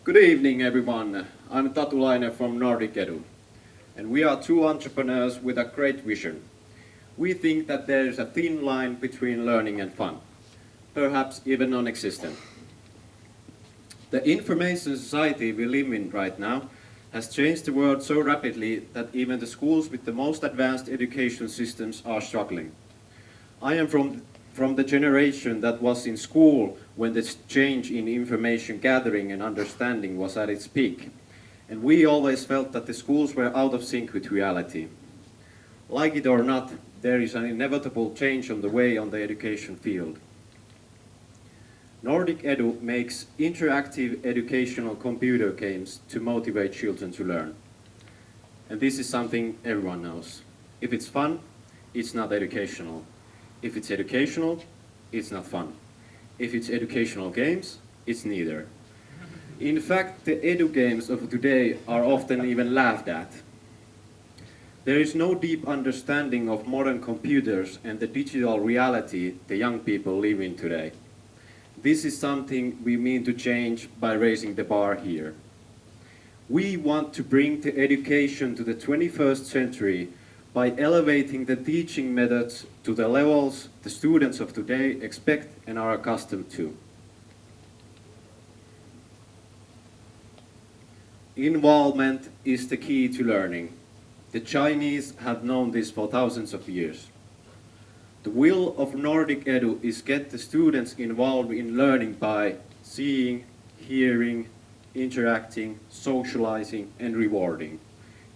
Good evening, everyone. I'm Tatu Laine from NordicEdu, and we are two entrepreneurs with a great vision. We think that there is a thin line between learning and fun, perhaps even non-existent. The information society we live in right now has changed the world so rapidly that even the schools with the most advanced education systems are struggling. I am from the generation that was in school when this change in information gathering and understanding was at its peak. And we always felt that the schools were out of sync with reality. Like it or not, there is an inevitable change on the way on the education field. NordicEdu makes interactive educational computer games to motivate children to learn. And this is something everyone knows. If it's fun, it's not educational. If it's educational, it's not fun. If it's educational games, it's neither. In fact, the edu games of today are often even laughed at. There is no deep understanding of modern computers and the digital reality the young people live in today. This is something we mean to change by raising the bar here. We want to bring the education to the 21st century by elevating the teaching methods to the levels the students of today expect and are accustomed to. Involvement is the key to learning. The Chinese have known this for thousands of years. The will of NordicEdu is get the students involved in learning by seeing, hearing, interacting, socializing, and rewarding.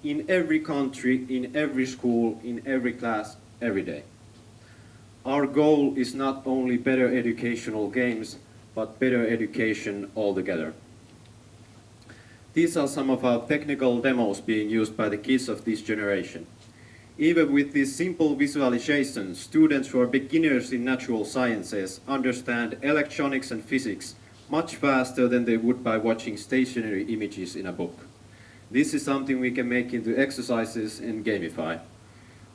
In every country, in every school, in every class, every day. Our goal is not only better educational games, but better education altogether. These are some of our technical demos being used by the kids of this generation. Even with these simple visualizations, students who are beginners in natural sciences understand electronics and physics much faster than they would by watching stationary images in a book. This is something we can make into exercises and gamify.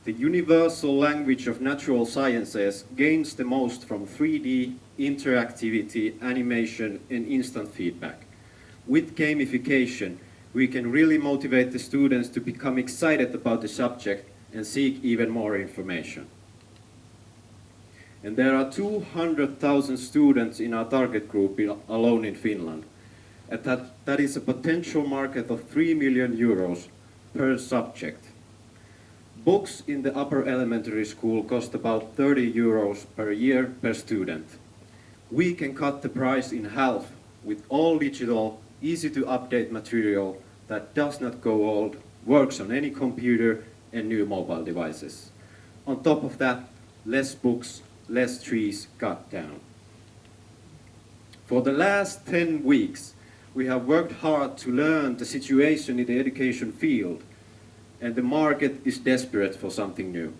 The universal language of natural sciences gains the most from 3D, interactivity, animation, and instant feedback. With gamification, we can really motivate the students to become excited about the subject and seek even more information. And there are 200,000 students in our target group alone in Finland. And that is a potential market of 3 million euros per subject. Books in the upper elementary school cost about 30 euros per year per student. We can cut the price in half with all digital, easy to update material that does not go old, works on any computer and new mobile devices. On top of that, less books, less trees cut down. For the last 10 weeks, we have worked hard to learn the situation in the education field, and the market is desperate for something new.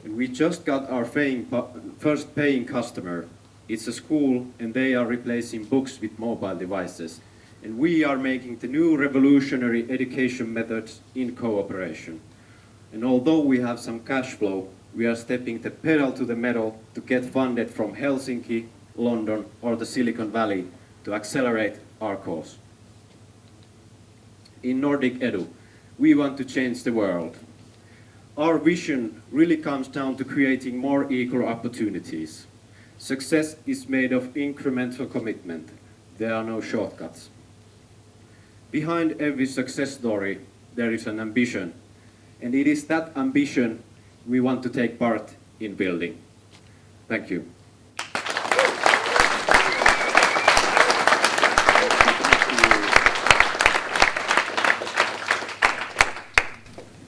And we just got our first paying customer. It's a school, and they are replacing books with mobile devices. And we are making the new revolutionary education methods in cooperation. And although we have some cash flow, we are stepping the pedal to the metal to get funded from Helsinki, London, or the Silicon Valley to accelerate our cause. In NordicEdu, we want to change the world. Our vision really comes down to creating more equal opportunities. Success is made of incremental commitment. There are no shortcuts. Behind every success story, there is an ambition, and it is that ambition we want to take part in building. Thank you.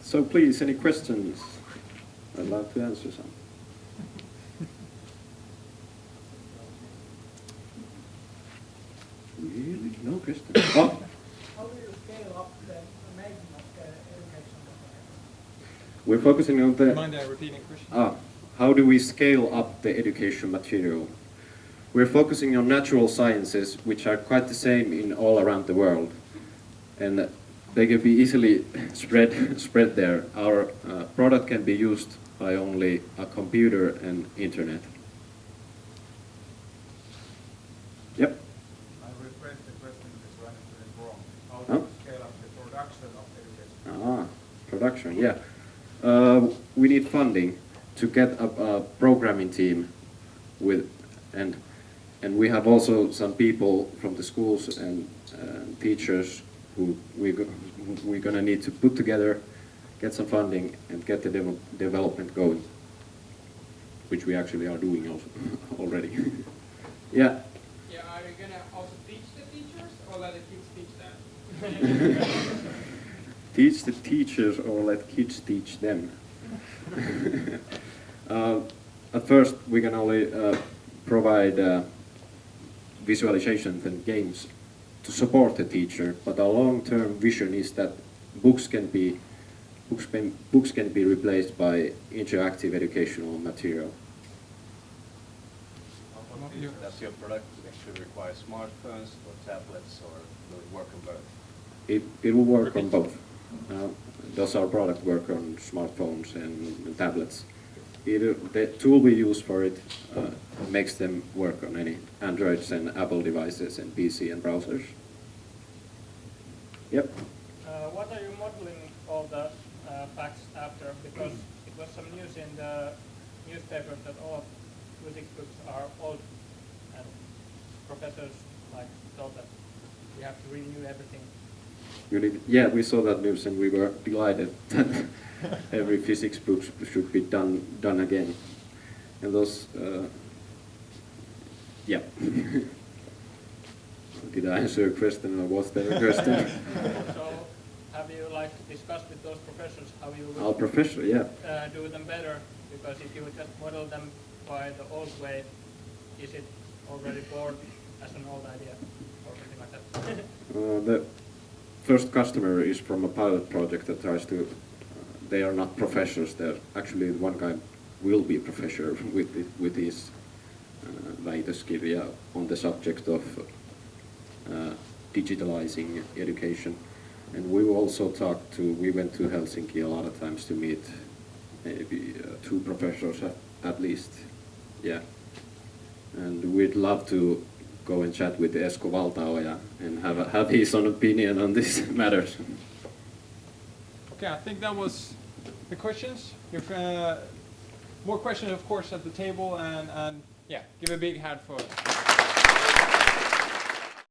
So please, any questions? I'd love to answer some. Really? No questions? Oh. How do you scale up the making of the education? We're focusing on the... Mind repeating question? How do we scale up the education material? We're focusing on natural sciences, which are quite the same in all around the world. And they can be easily spread there. Our product can be used by only a computer and internet. Yep. I rephrase the question this way. production of education? Production, yeah. We need funding to get a programming team with, and we have also some people from the schools and teachers who we're gonna need to put together, get some funding, and get the development going, which we actually are doing also already. Yeah. Yeah, are you gonna also teach the teachers or let the kids teach them? Teach the teachers or let kids teach them. At first, we can only provide visualizations and games to support the teacher, but our long-term vision is that books can be replaced by interactive educational material. Does your product actually require smartphones or tablets, or will it work on both? It will work on both. Does our product work on smartphones and tablets? The tool we use for it makes them work on any Androids and Apple devices and PC and browsers. Yep. What are you modeling all the facts after? Because it was some news in the newspapers that all physics books are old, and professors told that we have to renew everything. Yeah, we saw that news and we were delighted that every physics book should be done again. And those, yeah. Did I answer a question or was there a question? So, have you discussed with those professors how you Our will professor, yeah. do them better? Because if you would just model them by the old way, is it already bored as an old idea or something like that? The first customer is from a pilot project that tries to, they are not professors, they're actually one guy will be a professor with his väitöskirja on the subject of digitalizing education. And we also talked to, we went to Helsinki a lot of times to meet maybe 2 professors at least, yeah. And we'd love to go and chat with Esko Valtaoja and have his own opinion on these matters. Okay, I think that was the questions. If more questions, of course, at the table, and yeah, give a big hand for